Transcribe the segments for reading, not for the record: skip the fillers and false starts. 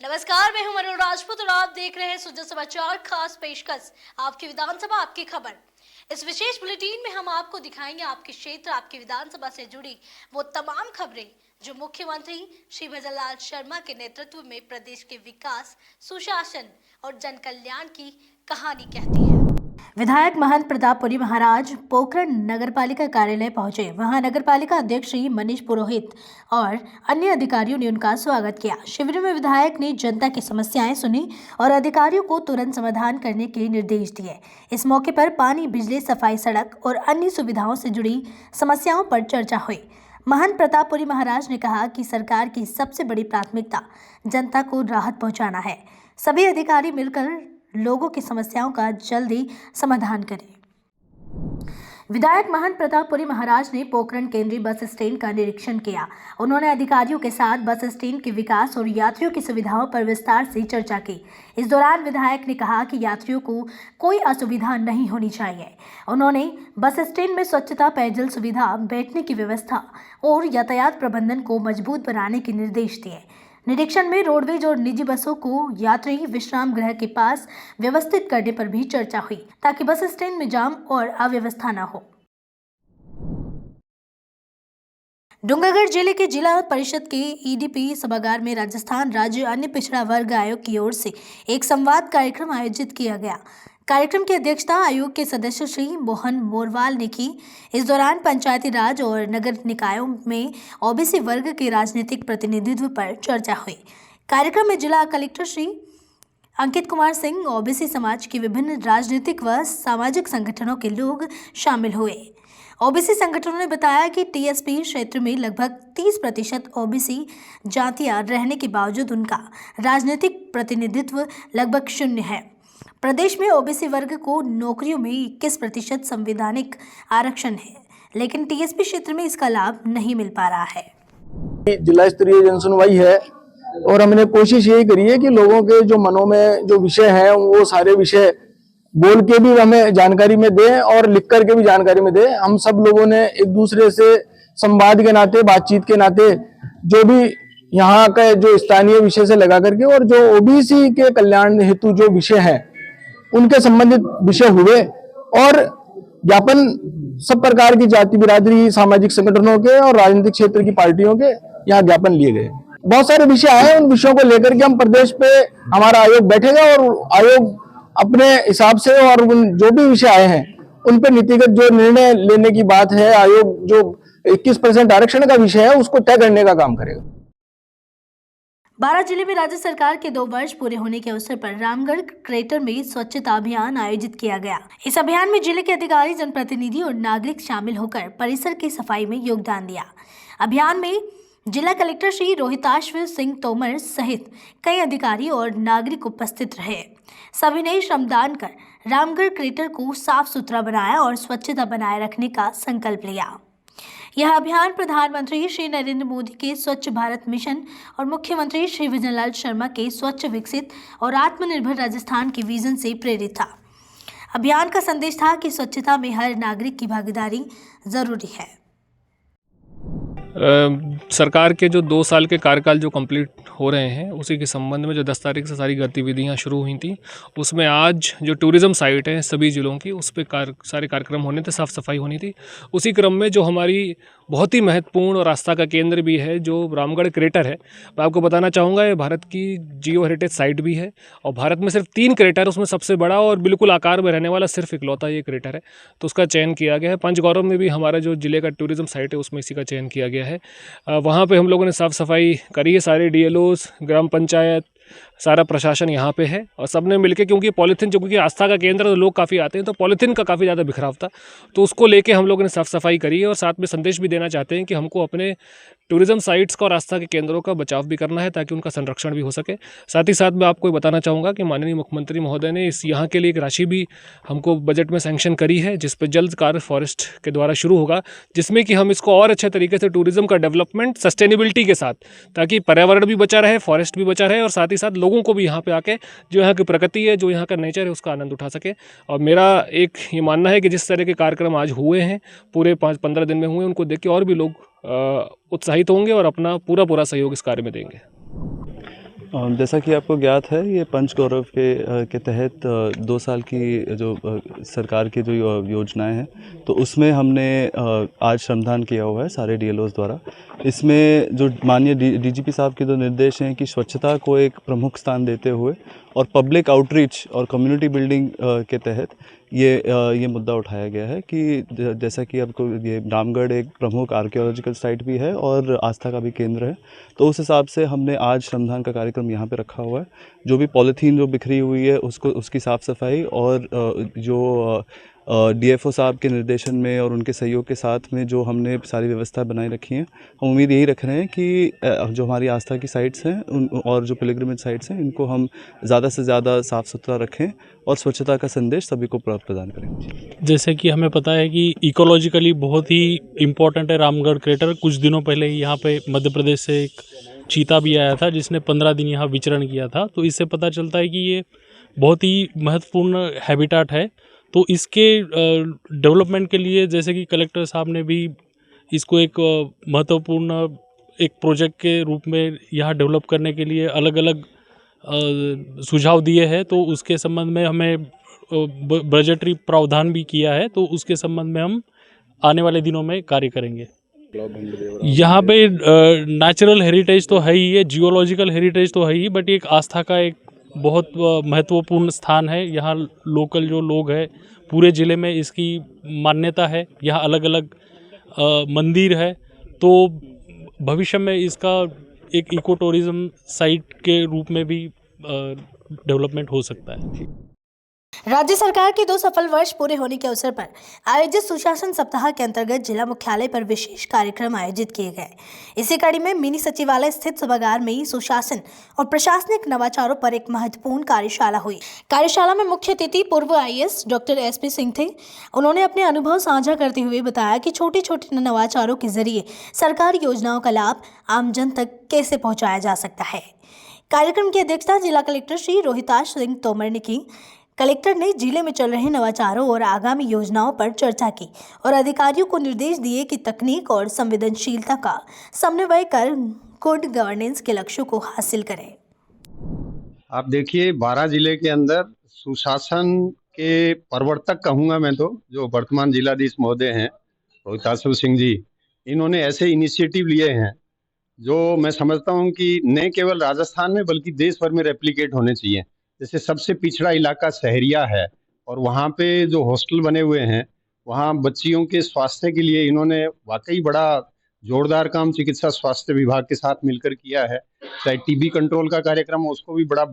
नमस्कार, मैं हूं मनोज राजपूत और आप देख रहे हैं सुजा समाचार खास पेशकश आपकी विधानसभा आपकी खबर। इस विशेष बुलेटिन में हम आपको दिखाएंगे आपके क्षेत्र आपकी विधानसभा से जुड़ी वो तमाम खबरें जो मुख्यमंत्री श्री भजनलाल शर्मा के नेतृत्व में प्रदेश के विकास, सुशासन और जन कल्याण की कहानी कहती है। विधायक महंत प्रतापपुरी महाराज पोखरण नगरपालिका कार्यालय पहुंचे। वहां नगरपालिका अध्यक्ष श्री मनीष पुरोहित और अन्य अधिकारियों ने उनका स्वागत किया। शिविर में विधायक ने जनता की समस्याएं सुनी और अधिकारियों को तुरंत समाधान करने के निर्देश दिए। इस मौके पर पानी, बिजली, सफाई, सड़क और अन्य सुविधाओं से जुड़ी समस्याओं पर चर्चा हुई। महंत प्रतापपुरी महाराज ने कहा कि सरकार की सबसे बड़ी प्राथमिकता जनता को राहत पहुंचाना है। सभी अधिकारी मिलकर लोगों की समस्याओं का जल्दी समाधान करें। विधायक महंत प्रतापपुरी महाराज ने पोखरण केंद्रीय बस स्टैंड का निरीक्षण किया। उन्होंने अधिकारियों के साथ बस स्टैंड के विकास और यात्रियों की सुविधाओं पर विस्तार से चर्चा की। इस दौरान विधायक ने कहा कि यात्रियों को कोई असुविधा नहीं होनी चाहिए। उन्होंने बस स्टैंड में स्वच्छता, पेयजल सुविधा, बैठने की व्यवस्था और यातायात प्रबंधन को मजबूत बनाने के निर्देश दिए। निरीक्षण में रोडवेज और निजी बसों को यात्री विश्राम गृह के पास व्यवस्थित करने पर भी चर्चा हुई ताकि बस स्टैंड में जाम और अव्यवस्था न हो। डूंगरगढ़ जिले के जिला परिषद के ईडीपी सभागार में राजस्थान राज्य अन्य पिछड़ा वर्ग आयोग की ओर से एक संवाद कार्यक्रम आयोजित किया गया। कार्यक्रम की अध्यक्षता आयोग के सदस्य श्री मोहन मोरवाल ने की। इस दौरान पंचायती राज और नगर निकायों में ओबीसी वर्ग के राजनीतिक प्रतिनिधित्व पर चर्चा हुई। कार्यक्रम में जिला कलेक्टर श्री अंकित कुमार सिंह, ओबीसी समाज के विभिन्न राजनीतिक व सामाजिक संगठनों के लोग शामिल हुए। ओबीसी संगठनों ने बताया कि टीएसपी क्षेत्र में लगभग 30% ओबीसी जातियां रहने के बावजूद उनका राजनीतिक प्रतिनिधित्व लगभग शून्य है। प्रदेश में ओबीसी वर्ग को नौकरियों में 21% संवैधानिक आरक्षण है, लेकिन टीएसपी क्षेत्र में इसका लाभ नहीं मिल पा रहा है। जिला स्तरीय जनसुनवाई है और हमने कोशिश यही करी है कि लोगों के जो मनों में जो विषय हैं वो सारे विषय बोल के भी हमें जानकारी में दें और लिख करके भी जानकारी में दें। हम सब लोगों ने एक दूसरे से संवाद के नाते, बातचीत के नाते जो भी यहाँ का जो स्थानीय विषय से लगा करके और जो ओबीसी के कल्याण हेतु जो विषय है उनके संबंधित विषय हुए और ज्ञापन सब प्रकार की जाति बिरादरी, सामाजिक संगठनों के और राजनीतिक क्षेत्र की पार्टियों के यहाँ ज्ञापन लिए गए। बहुत सारे विषय आए, उन विषयों को लेकर के हम प्रदेश पे हमारा आयोग बैठेगा और आयोग अपने हिसाब से और उन जो भी विषय आए हैं उन पर नीतिगत जो निर्णय लेने की बात है, आयोग जो 21% आरक्षण का विषय है उसको तय करने का काम करेगा। 12 जिले में राज्य सरकार के 2 वर्ष पूरे होने के अवसर पर रामगढ़ क्रेटर में स्वच्छता अभियान आयोजित किया गया। इस अभियान में जिले के अधिकारी, जनप्रतिनिधि और नागरिक शामिल होकर परिसर की सफाई में योगदान दिया। अभियान में जिला कलेक्टर श्री रोहिताश्व सिंह तोमर सहित कई अधिकारी और नागरिक उपस्थित रहे। सभी ने श्रमदान कर रामगढ़ क्रेटर को साफ सुथरा बनाया और स्वच्छता बनाए रखने का संकल्प लिया। यह अभियान प्रधानमंत्री श्री नरेंद्र मोदी के स्वच्छ भारत मिशन और मुख्यमंत्री श्री भजनलाल शर्मा के स्वच्छ, विकसित और आत्मनिर्भर राजस्थान के विजन से प्रेरित था। अभियान का संदेश था कि स्वच्छता में हर नागरिक की भागीदारी जरूरी है। सरकार के जो 2 साल के कार्यकाल जो कंप्लीट हो रहे हैं उसी के संबंध में जो 10 तारीख से सारी गतिविधियां शुरू हुई थी, उसमें आज जो टूरिज़्म साइट है सभी ज़िलों की उस पर सारे कार्यक्रम होने थे, साफ़ सफाई होनी थी। उसी क्रम में जो हमारी बहुत ही महत्वपूर्ण और आस्था का केंद्र भी है जो रामगढ़ क्रेटर है, मैं आपको बताना चाहूँगा ये भारत की जियो हेरिटेज साइट भी है और भारत में सिर्फ 3 क्रेटर, उसमें सबसे बड़ा और बिल्कुल आकार में रहने वाला सिर्फ इकलौता ये क्रेटर है, तो उसका चयन किया गया है। पंचगौरव में भी हमारा जो जिले का टूरिज़्म साइट है उसमें इसी का चयन किया गया है। वहाँ पे हम लोगों ने साफ़ सफाई करी है, सारे डीएलओस, ग्राम पंचायत, सारा प्रशासन यहाँ पे है और सब ने मिलके, क्योंकि पॉलीथीन जो क्योंकि आस्था का केंद्र तो लोग काफ़ी आते हैं तो पॉलीथीन का काफ़ी ज़्यादा बिखराव था, तो उसको लेके हम लोगों ने साफ़ सफाई करी है और साथ में संदेश भी देना चाहते हैं कि हमको अपने टूरिज़्म साइट्स का और आस्था के केंद्रों का बचाव भी करना है ताकि उनका संरक्षण भी हो सके। साथ ही साथ मैं आपको बताना चाहूँगा कि माननीय मुख्यमंत्री महोदय ने इस यहाँ के लिए एक राशि भी हमको बजट में सैंक्शन करी है जिस पर जल्द कार्य फॉरेस्ट के द्वारा शुरू होगा, जिसमें कि हम इसको और अच्छे तरीके से टूरिज़्म का डेवलपमेंट सस्टेनेबिलिटी के साथ, ताकि पर्यावरण भी बचा रहे, फॉरेस्ट भी बचा रहे और साथ ही साथ लोगों को भी यहाँ पे आके जो यहाँ की प्रकृति है, जो यहाँ का नेचर है उसका आनंद उठा सके। और मेरा एक ये मानना है कि जिस तरह के कार्यक्रम आज हुए हैं पूरे 5-15 दिन में हुए, उनको देख के और भी लोग उत्साहित होंगे और अपना पूरा सहयोग इस कार्य में देंगे। जैसा कि आपको ज्ञात है, ये पंचगौरव के तहत 2 साल की जो सरकार की जो योजनाएं हैं, तो उसमें हमने आज श्रमदान किया हुआ है सारे डीएलओज़ द्वारा। इसमें जो माननीय डीजीपी साहब के जो निर्देश हैं कि स्वच्छता को एक प्रमुख स्थान देते हुए और पब्लिक आउटरीच और कम्युनिटी बिल्डिंग के तहत ये मुद्दा उठाया गया है कि जैसा कि आपको ये रामगढ़ एक प्रमुख आर्कियोलॉजिकल साइट भी है और आस्था का भी केंद्र है, तो उस हिसाब से हमने आज श्रमदान का कार्यक्रम यहाँ पे रखा हुआ है। जो भी पॉलीथीन जो बिखरी हुई है उसकी साफ़ सफाई और जो डीएफओ साहब के निर्देशन में और उनके सहयोग के साथ में जो हमने सारी व्यवस्था बनाए रखी है, हम उम्मीद यही रख रहे हैं कि जो हमारी आस्था की साइट्स हैं और जो पिलग्रिमेज साइट्स हैं, इनको हम ज़्यादा से ज़्यादा साफ़ सुथरा रखें और स्वच्छता का संदेश सभी को प्रदान करें। जैसे कि हमें पता है कि इकोलॉजिकली बहुत ही इम्पोर्टेंट है रामगढ़ क्रेटर। कुछ दिनों पहले ही यहाँ पे मध्य प्रदेश से एक चीता भी आया था जिसने 15 दिन यहाँ विचरण किया था, तो इससे पता चलता है कि ये बहुत ही महत्वपूर्ण हैबिटाट है। तो इसके डेवलपमेंट के लिए जैसे कि कलेक्टर साहब ने भी इसको एक महत्वपूर्ण एक प्रोजेक्ट के रूप में यहाँ डेवलप करने के लिए अलग अलग सुझाव दिए हैं, तो उसके संबंध में हमें बजटरी प्रावधान भी किया है, तो उसके संबंध में हम आने वाले दिनों में कार्य करेंगे। यहाँ पे नेचुरल हेरिटेज तो है ही है, जियोलॉजिकल हेरिटेज तो है ही, बट एक आस्था का एक बहुत महत्वपूर्ण स्थान है। यहाँ लोकल जो लोग हैं पूरे ज़िले में इसकी मान्यता है। यहाँ अलग अलग मंदिर है, तो भविष्य में इसका एक इको टूरिज्म साइट के रूप में भी डेवलपमेंट हो सकता है। राज्य सरकार के 2 सफल वर्ष पूरे होने के अवसर पर आयोजित सुशासन सप्ताह के अंतर्गत जिला मुख्यालय पर विशेष कार्यक्रम आयोजित किए गए। इसी कड़ी में मिनी सचिवालय स्थित सभागार में सुशासन और प्रशासनिक नवाचारों पर एक महत्वपूर्ण कार्यशाला हुई। कार्यशाला में मुख्य अतिथि पूर्व आईएएस डॉक्टर एसपी सिंह थे। उन्होंने अपने अनुभव साझा करते हुए बताया कि छोटे छोटे नवाचारों के जरिए सरकारी योजनाओं का लाभ आमजन तक कैसे पहुँचाया जा सकता है। कार्यक्रम की अध्यक्षता जिला कलेक्टर श्री रोहिताश सिंह तोमर ने की। कलेक्टर ने जिले में चल रहे नवाचारों और आगामी योजनाओं पर चर्चा की और अधिकारियों को निर्देश दिए कि तकनीक और संवेदनशीलता का समन्वय कर गुड गवर्नेंस के लक्ष्यों को हासिल करें। आप देखिए, 12 जिले के अंदर सुशासन के प्रवर्तक कहूँगा मैं तो, जो वर्तमान जिलाधीश महोदय हैं रोहिताश सिंह जी, इन्होंने ऐसे इनिशिएटिव लिए हैं जो मैं समझता हूँ कि न केवल राजस्थान में बल्कि देश भर में रेप्लिकेट होने चाहिए। जैसे सबसे पिछड़ा इलाका सहरिया है और वहाँ पे जो हॉस्टल बने हुए हैं, वहाँ बच्चियों के स्वास्थ्य के लिए इन्होंने वाकई बड़ा जोरदार काम चिकित्सा स्वास्थ्य विभाग के साथ मिलकर किया है। चाहे टीबी कंट्रोल का कार्यक्रम, उसको भी बड़ा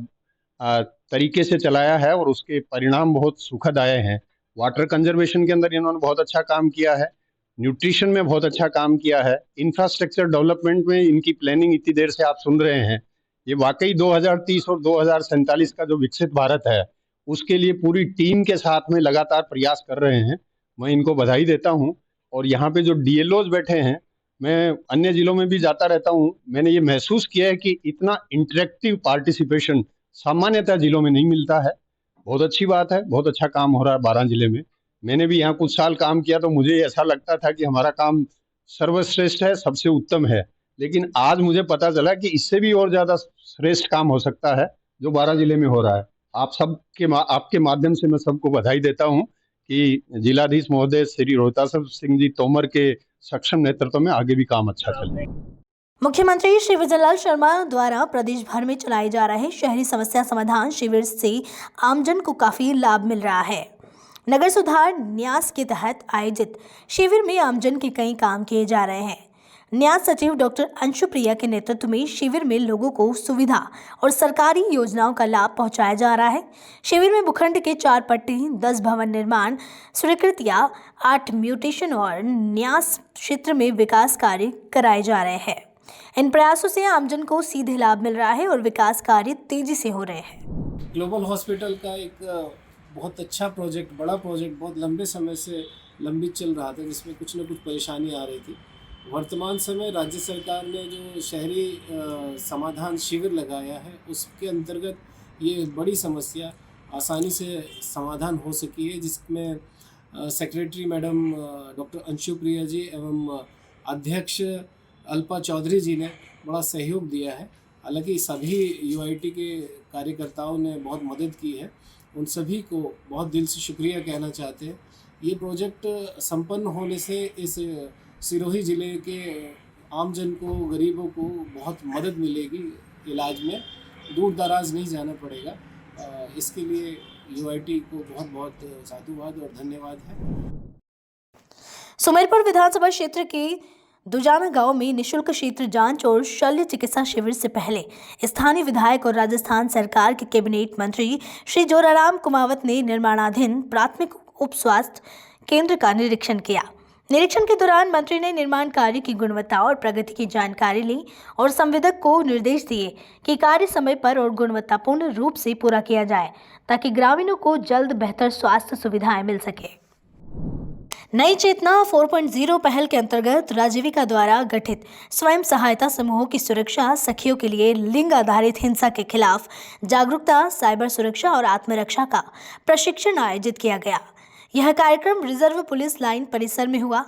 तरीके से चलाया है और उसके परिणाम बहुत सुखद आए हैं। वाटर कंजर्वेशन के अंदर इन्होंने बहुत अच्छा काम किया है, न्यूट्रिशन में बहुत अच्छा काम किया है, इंफ्रास्ट्रक्चर डेवलपमेंट में इनकी प्लानिंग इतनी देर से आप सुन रहे हैं। ये वाकई 2030 और 2047 का जो विकसित भारत है, उसके लिए पूरी टीम के साथ में लगातार प्रयास कर रहे हैं। मैं इनको बधाई देता हूं। और यहाँ पे जो डीएलओज बैठे हैं, मैं अन्य जिलों में भी जाता रहता हूं, मैंने ये महसूस किया है कि इतना इंटरेक्टिव पार्टिसिपेशन सामान्यतः जिलों में नहीं मिलता है। बहुत अच्छी बात है, बहुत अच्छा काम हो रहा है 12 जिले में। मैंने भी यहाँ कुछ साल काम किया तो मुझे ऐसा लगता था कि हमारा काम सर्वश्रेष्ठ है, सबसे उत्तम है, लेकिन आज मुझे पता चला कि इससे भी और ज्यादा श्रेष्ठ काम हो सकता है जो 12 जिले में हो रहा है। आपके माध्यम से मैं सबको बधाई देता हूं कि जिलाधीश महोदय श्री रोहिताश सिंह जी तोमर के सक्षम नेतृत्व में आगे भी काम अच्छा चले। मुख्यमंत्री श्री विजयलाल शर्मा द्वारा प्रदेश भर में चलाए जा रहे शहरी समस्या समाधान शिविर से आमजन को काफी लाभ मिल रहा है। नगर सुधार न्यास के तहत आयोजित शिविर में आमजन के कई काम किए जा रहे हैं। न्यास सचिव डॉक्टर अंशु प्रिया के नेतृत्व में शिविर में लोगों को सुविधा और सरकारी योजनाओं का लाभ पहुंचाया जा रहा है। शिविर में भूखंड के 4 पट्टी, 10 भवन निर्माण स्वीकृतियां, 8 म्यूटेशन और न्यास क्षेत्र में विकास कार्य कराए जा रहे हैं। इन प्रयासों से आमजन को सीधे लाभ मिल रहा है और विकास कार्य तेजी से हो रहे हैं। ग्लोबल हॉस्पिटल का एक बहुत अच्छा प्रोजेक्ट, बड़ा प्रोजेक्ट, बहुत लंबे समय से लंबित चल रहा था, जिसमें कुछ न कुछ परेशानी आ रही थी। वर्तमान समय राज्य सरकार ने जो शहरी समाधान शिविर लगाया है, उसके अंतर्गत ये बड़ी समस्या आसानी से समाधान हो सकी है, जिसमें secretary madam doctor Anshu Priya ji एवं अध्यक्ष अल्पा चौधरी जी ने बड़ा सहयोग दिया है। हालांकि सभी यूआईटी के कार्यकर्ताओं ने बहुत मदद की है, उन सभी को बहुत दिल से शुक्रिया कहना चाहते हैं। ये प्रोजेक्ट संपन्न होने से इस सिरोही ज़िले के आमजन को, गरीबों को बहुत मदद मिलेगी, इलाज में दूर दराज नहीं जाना पड़ेगा। इसके लिए यूआईटी को बहुत बहुत साधुवाद और धन्यवाद है। सुमेरपुर विधानसभा क्षेत्र के दुजाना गांव में निशुल्क क्षेत्र जांच और शल्य चिकित्सा शिविर से पहले स्थानीय विधायक और राजस्थान सरकार के कैबिनेट मंत्री श्री जोराराम कुमावत ने निर्माणाधीन प्राथमिक उप स्वास्थ्य केंद्र का निरीक्षण किया। निरीक्षण के दौरान मंत्री ने निर्माण कार्य की गुणवत्ता और प्रगति की जानकारी ली और संविदक को निर्देश दिए कि कार्य समय पर और गुणवत्तापूर्ण रूप से पूरा किया जाए ताकि ग्रामीणों को जल्द बेहतर स्वास्थ्य सुविधाएं मिल सके। नई चेतना 4.0 पहल के अंतर्गत राजीविका द्वारा गठित स्वयं सहायता समूहों की सुरक्षा सखियों के लिए लिंग आधारित हिंसा के खिलाफ जागरूकता, साइबर सुरक्षा और आत्मरक्षा का प्रशिक्षण आयोजित किया गया। यह कार्यक्रम रिजर्व पुलिस लाइन परिसर में हुआ।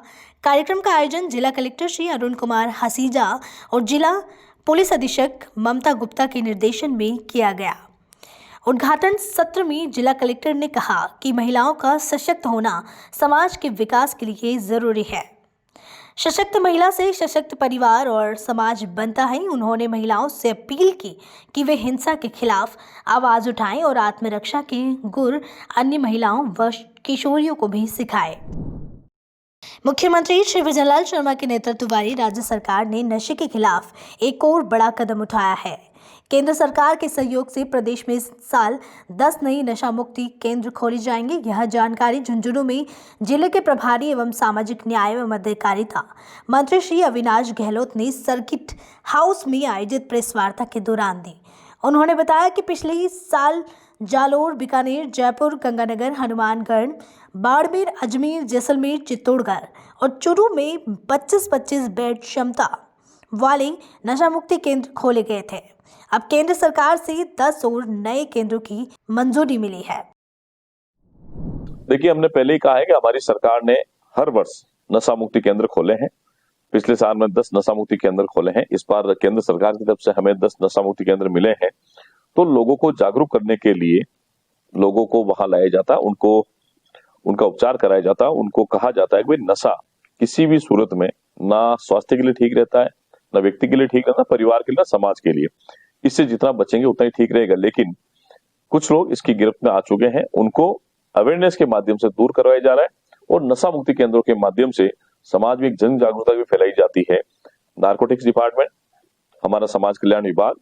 कार्यक्रम का आयोजन जिला कलेक्टर श्री अरुण कुमार हसीजा और जिला पुलिस अधीक्षक ममता गुप्ता के निर्देशन में किया गया। उद्घाटन सत्र में जिला कलेक्टर ने कहा कि महिलाओं का सशक्त होना समाज के विकास के लिए जरूरी है। सशक्त महिला से सशक्त परिवार और समाज बनता है। उन्होंने महिलाओं से अपील की कि वे हिंसा के खिलाफ आवाज उठाएं और आत्मरक्षा के गुर अन्य महिलाओं व किशोरियों को भी सिखाएं। मुख्यमंत्री श्री विजयलाल शर्मा के नेतृत्व वाली राज्य सरकार ने नशे के खिलाफ एक और बड़ा कदम उठाया है। केंद्र सरकार के सहयोग से प्रदेश में इस साल 10 नई नशा मुक्ति केंद्र खोले जाएंगे। यह जानकारी झुंझुनू में जिले के प्रभारी एवं सामाजिक न्याय एवं अधिकारिता मंत्री श्री अविनाश गहलोत ने सर्किट हाउस में आयोजित प्रेस वार्ता के दौरान दी। उन्होंने बताया कि पिछले ही साल जालोर, बीकानेर, जयपुर, गंगानगर, हनुमानगढ़, बाड़मेर, अजमेर, जैसलमेर, चित्तौड़गढ़ और चुरू में 25-25 बेड क्षमता वाले नशा मुक्ति केंद्र खोले गए थे। अब केंद्र सरकार से 10 और नए केंद्रों की मंजूरी मिली है। देखिए, हमने पहले ही कहा है कि हमारी सरकार ने हर वर्ष नशा मुक्ति केंद्र खोले हैं। पिछले साल में 10 नशा मुक्ति केंद्र खोले हैं। इस बार केंद्र सरकार की तरफ से हमें 10 नशा मुक्ति केंद्र मिले हैं। तो लोगों को जागरूक करने के लिए लोगों को वहां लाया जाता है, उनका उपचार कराया जाता है। उनको कहा जाता है कि भाई नशा किसी भी सूरत में ना स्वास्थ्य के लिए ठीक रहता है, ना व्यक्ति के लिए ठीक रहता है, परिवार के लिए, ना समाज के लिए। इससे जितना बचेंगे उतना ही ठीक रहेगा। लेकिन कुछ लोग इसकी गिरफ्त में आ चुके हैं, उनको अवेयरनेस के माध्यम से दूर करवाया जा रहा है और नशा मुक्ति केंद्रों के माध्यम से समाज में एक जन जागरूकता भी फैलाई जाती है। नारकोटिक्स डिपार्टमेंट, हमारा समाज कल्याण विभाग,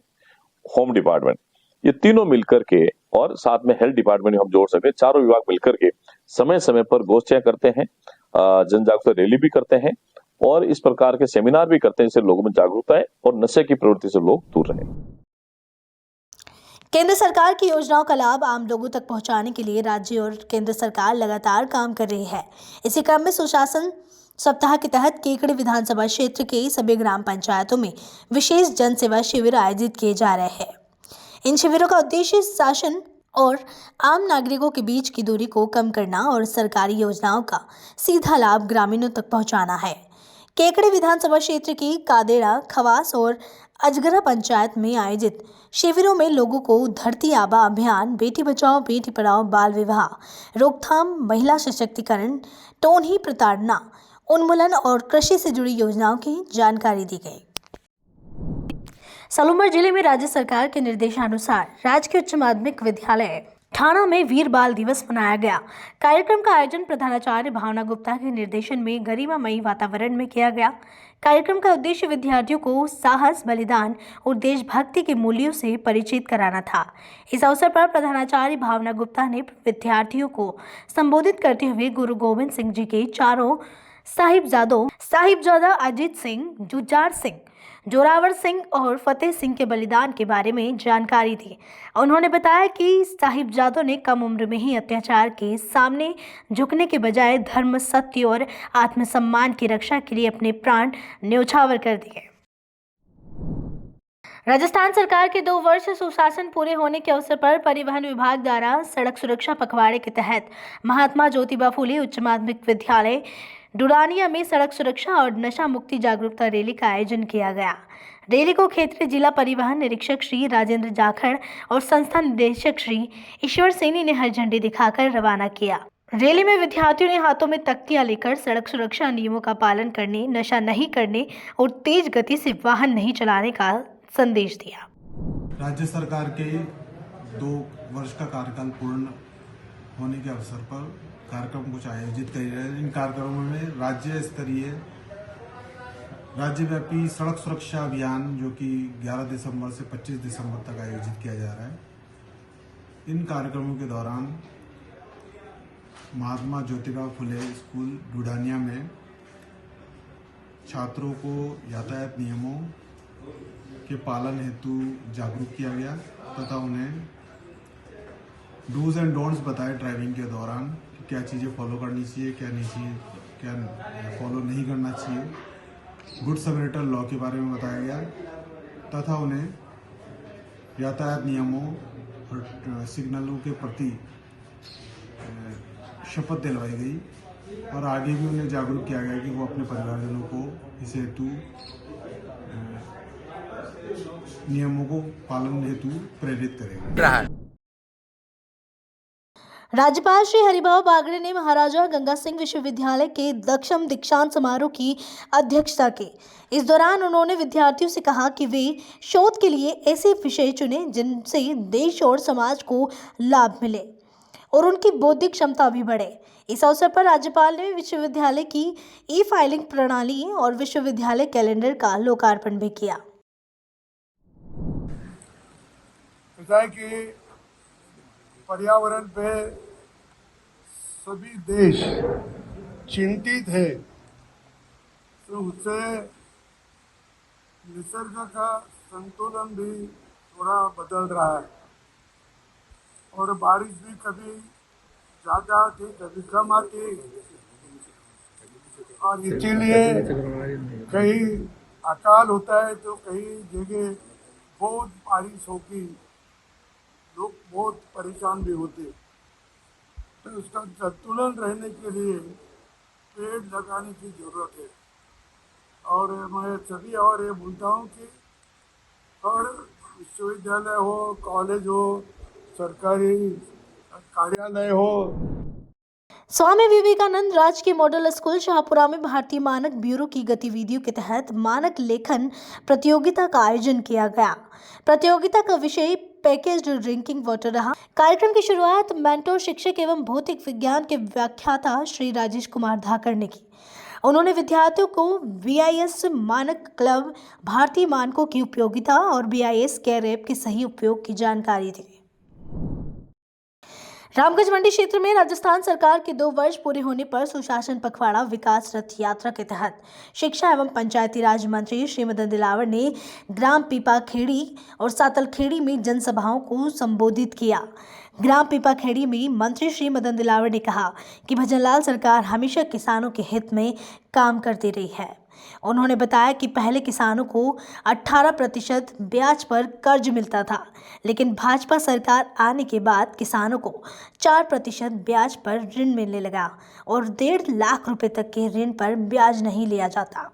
होम डिपार्टमेंट, ये तीनों मिलकर के और साथ में हेल्थ डिपार्टमेंट हम जोड़ सकते हैं। चारों विभाग मिलकर के समय समय पर गोष्ठियां करते हैं, जन जागरूकता रैली भी करते हैं और इस प्रकार के सेमिनार भी करते हैं जिससे लोगों में जागरूकता है और नशे की प्रवृत्ति से लोग दूर रहें। केंद्र सरकार की योजनाओं का लाभ आम लोगों तक पहुंचाने के लिए राज्य और केंद्र सरकार लगातार काम कर रही है। इसी क्रम में सुशासन सप्ताह के तहत केकड़ी विधानसभा क्षेत्र के सभी ग्राम पंचायतों में विशेष जन सेवा शिविर आयोजित किए जा रहे हैं। इन शिविरों का उद्देश्य शासन और आम नागरिकों के बीच की दूरी को कम करना और सरकारी योजनाओं का सीधा लाभ ग्रामीणों तक पहुंचाना है। केकड़ी विधानसभा क्षेत्र की कादेड़ा, खवास और अजगरा पंचायत में आयोजित शिविरों में लोगों को धरती आबा अभियान, बेटी बचाओ बेटी पढ़ाओ, बाल विवाह रोकथाम, महिला सशक्तिकरण, टोनही प्रताड़ना उन्मूलन और कृषि से जुड़ी योजनाओं की जानकारी दी गई। सलूमर जिले में राज्य सरकार के निर्देशानुसार राजकीय उच्च माध्यमिक विद्यालय ठाणा में वीर बाल दिवस मनाया गया। कार्यक्रम का आयोजन प्रधानाचार्य भावना गुप्ता के निर्देशन में गरिमामयी वातावरण में किया गया। कार्यक्रम का उद्देश्य विद्यार्थियों को साहस, बलिदान और देशभक्ति के मूल्यों से परिचित कराना था। इस अवसर पर प्रधानाचार्य भावना गुप्ता ने विद्यार्थियों को संबोधित करते हुए गुरु गोविंद सिंह जी के चारों साहिबजादा अजीत सिंह, जुझार सिंह, जोरावर सिंह और फतेह सिंह के बलिदान के बारे में जानकारी दी। उन्होंने बताया कि साहिबजादों ने कम उम्र में ही अत्याचार के सामने झुकने के बजाय धर्म, सत्य और आत्मसम्मान की रक्षा के लिए अपने प्राण न्यौछावर कर दिए। राजस्थान सरकार के 2 वर्ष सुशासन पूरे होने के अवसर पर परिवहन विभाग द्वारा सड़क सुरक्षा पखवाड़े के तहत महात्मा ज्योतिबा फुले उच्च माध्यमिक विद्यालय डुरानिया में सड़क सुरक्षा और नशा मुक्ति जागरूकता रैली का आयोजन किया गया। रैली को क्षेत्रीय जिला परिवहन निरीक्षक श्री राजेंद्र जाखड़ और संस्था निदेशक श्री ईश्वर सैनी ने हरी झंडी दिखाकर रवाना किया। रैली में विद्यार्थियों ने हाथों में तख्तियां लेकर सड़क सुरक्षा नियमों का पालन करने, नशा नहीं करने और तेज गति से वाहन नहीं चलाने का संदेश दिया। राज्य सरकार के 2 वर्ष का कार्यकाल पूर्ण होने के अवसर पर कार्यक्रम कुछ आयोजित किए गए। इन कार्यक्रमों में राज्य स्तरीय राज्यव्यापी सड़क सुरक्षा अभियान जो कि 11 दिसंबर से 25 दिसंबर तक आयोजित किया जा रहा है। इन कार्यक्रमों के दौरान महात्मा ज्योतिबा फुले स्कूल डुडानिया में छात्रों को यातायात नियमों के पालन हेतु जागरूक किया गया तथा उन्हें डूज एंड डोंट्स बताए ड्राइविंग के दौरान कि क्या चीज़ें फॉलो करनी चाहिए, क्या नहीं चाहिए, क्या फॉलो नहीं करना चाहिए। गुड समैरिटन लॉ के बारे में बताया गया तथा उन्हें यातायात नियमों और सिग्नलों के प्रति शपथ दिलवाई गई और आगे भी उन्हें जागरूक किया गया कि वो अपने परिवारजनों को इस हेतु नियमों को पालन हेतु प्रेरित करेंगे। राज्यपाल श्री हरिभाऊ बागड़े ने महाराजा गंगा सिंह विश्वविद्यालय के दक्षम दीक्षांत समारोह की अध्यक्षता की। इस दौरान उन्होंने विद्यार्थियों से कहा कि वे शोध के लिए ऐसे विषय चुनें जिनसे देश और समाज को लाभ मिले और उनकी बौद्धिक क्षमता भी बढ़े। इस अवसर पर राज्यपाल ने विश्वविद्यालय की ई-फाइलिंग प्रणाली और विश्वविद्यालय कैलेंडर का लोकार्पण भी किया। कि पर्यावरण पे सभी देश चिंतित है, तो उससे निसर्ग का संतुलन भी थोड़ा बदल रहा है और बारिश भी कभी ज़्यादा आती कभी कम आती और इसीलिए कहीं अकाल होता है तो कई जगह बहुत बारिश होगी, लोग बहुत परेशान भी होते। तो उसका संतुलन रहने के लिए पेड़ लगाने की जरूरत है और मैं सभी और ये बोलता हूँ कि और विश्वविद्यालय हो, कॉलेज हो, सरकारी कार्यालय हो। स्वामी विवेकानंद राजकीय मॉडल स्कूल शाहपुरा में भारतीय मानक ब्यूरो की गतिविधियों के तहत मानक लेखन प्रतियोगिता का आयोजन किया गया। प्रतियोगिता का विषय पैकेज्ड ड्रिंकिंग वाटर रहा। कार्यक्रम की शुरुआत मेंटोर शिक्षक एवं भौतिक विज्ञान के व्याख्याता श्री राजेश कुमार धाकर ने की। उन्होंने विद्यार्थियों को BIS मानक क्लब, भारतीय मानकों की उपयोगिता और BIS केयर ऐप के सही उपयोग की जानकारी दी। रामगंज मंडी क्षेत्र में राजस्थान सरकार के 2 वर्ष पूरे होने पर सुशासन पखवाड़ा विकास रथ यात्रा के तहत शिक्षा एवं पंचायती राज मंत्री श्री मदन दिलावर ने ग्राम पीपाखेड़ी और सातलखेड़ी में जनसभाओं को संबोधित किया। ग्राम पीपाखेड़ी में मंत्री श्री मदन दिलावर ने कहा कि भजनलाल सरकार हमेशा किसानों के हित में काम करती रही है। उन्होंने बताया कि पहले किसानों को 18% ब्याज पर कर्ज मिलता था, लेकिन भाजपा सरकार आने के बाद किसानों को 4% ब्याज पर ऋण मिलने लगा और 1.5 लाख रुपए तक के ऋण पर ब्याज नहीं लिया जाता।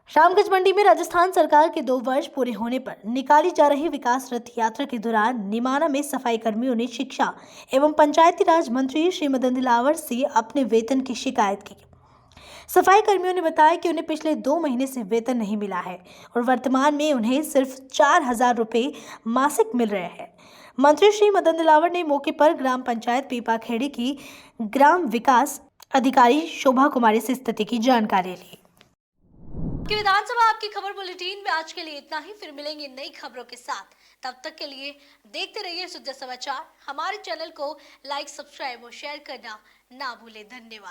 रामगंज मंडी में राजस्थान सरकार के 2 वर्ष पूरे होने पर निकाली जा रही विकास रथ यात्रा के दौरान निमाना में सफाई कर्मियों ने शिक्षा एवं पंचायती राज मंत्री श्री मदन दिलावर से अपने वेतन की शिकायत की। सफाई कर्मियों ने बताया कि उन्हें पिछले 2 महीने से वेतन नहीं मिला है और वर्तमान में उन्हें सिर्फ 4,000 रुपये मासिक मिल रहे हैं। मंत्री श्री मदन दिलावर ने मौके पर ग्राम पंचायत पीपाखेड़ी की ग्राम विकास अधिकारी शोभा कुमारी से स्थिति की जानकारी ली। आपकी विधानसभा आपकी खबर बुलेटिन में आज के लिए इतना ही। फिर मिलेंगे नई खबरों के साथ। तब तक के लिए देखते रहिए सुजय समाचार। हमारे चैनल को लाइक, सब्सक्राइब और शेयर करना ना भूलें। धन्यवाद।